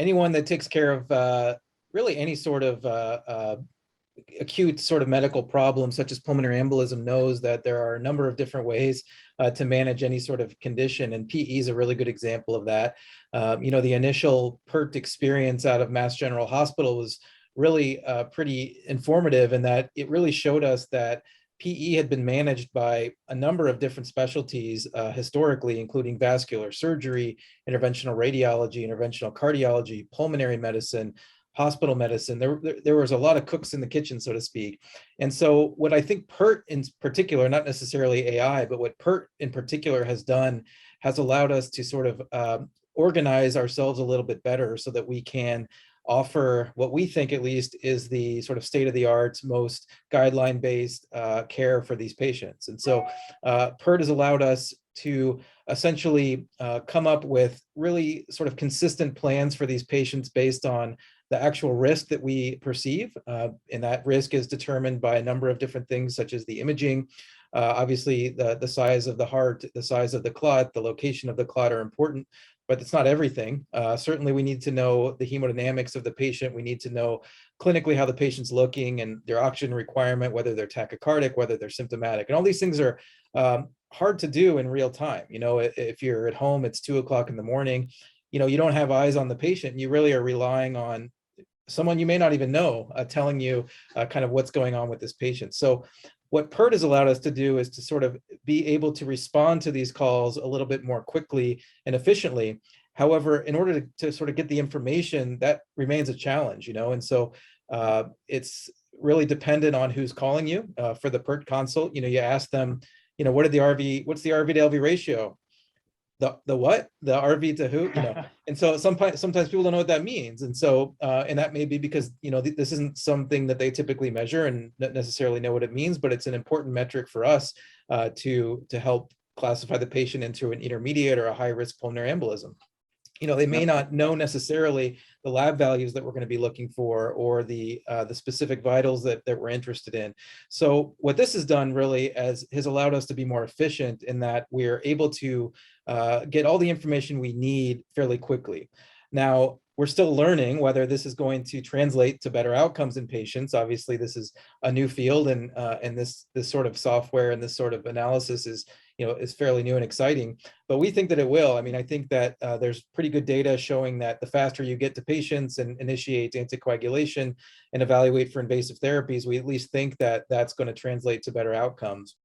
anyone that takes care of really any sort of acute sort of medical problems such as pulmonary embolism knows that there are a number of different ways to manage any sort of condition, and PE is a really good example of that. The initial PERT experience out of Mass General Hospital was really pretty informative in that it really showed us that PE had been managed by a number of different specialties historically, including vascular surgery, interventional radiology, interventional cardiology, pulmonary medicine, hospital medicine. There was a lot of cooks in the kitchen, so to speak. And so what I think PERT in particular, not necessarily AI, but what PERT in particular has done has allowed us to sort of organize ourselves a little bit better so that we can offer what we think at least is the sort of state-of-the-art, most guideline-based care for these patients. And so PERT has allowed us to essentially come up with really sort of consistent plans for these patients based on the actual risk that we perceive. And that risk is determined by a number of different things, such as the imaging. Obviously, the size of the heart, the size of the clot, the location of the clot are important, but it's not everything. Certainly, we need to know the hemodynamics of the patient. We need to know clinically how the patient's looking and their oxygen requirement, whether they're tachycardic, whether they're symptomatic. And all these things are hard to do in real time. If you're at home, it's 2 o'clock in the morning, you don't have eyes on the patient. You really are relying on someone you may not even know telling you kind of what's going on with this patient. So what PERT has allowed us to do is to sort of be able to respond to these calls a little bit more quickly and efficiently. However, in order to sort of get the information, that remains a challenge, and so it's really dependent on who's calling you for the PERT consult. You ask them, what's the RV to LV ratio? The what? The RV to who? And so sometimes people don't know what that means, and so and that may be because this isn't something that they typically measure and not necessarily know what it means, but it's an important metric for us to help classify the patient into an intermediate or a high risk pulmonary embolism. They may not know necessarily the lab values that we're going to be looking for or the specific vitals that we're interested in. So what this has done really has allowed us to be more efficient in that we're able to get all the information we need fairly quickly. Now, we're still learning whether this is going to translate to better outcomes in patients. Obviously, this is a new field, and this sort of software and this sort of analysis is fairly new and exciting. But we think that it will. I mean, I think that there's pretty good data showing that the faster you get to patients and initiate anticoagulation and evaluate for invasive therapies, we at least think that that's going to translate to better outcomes.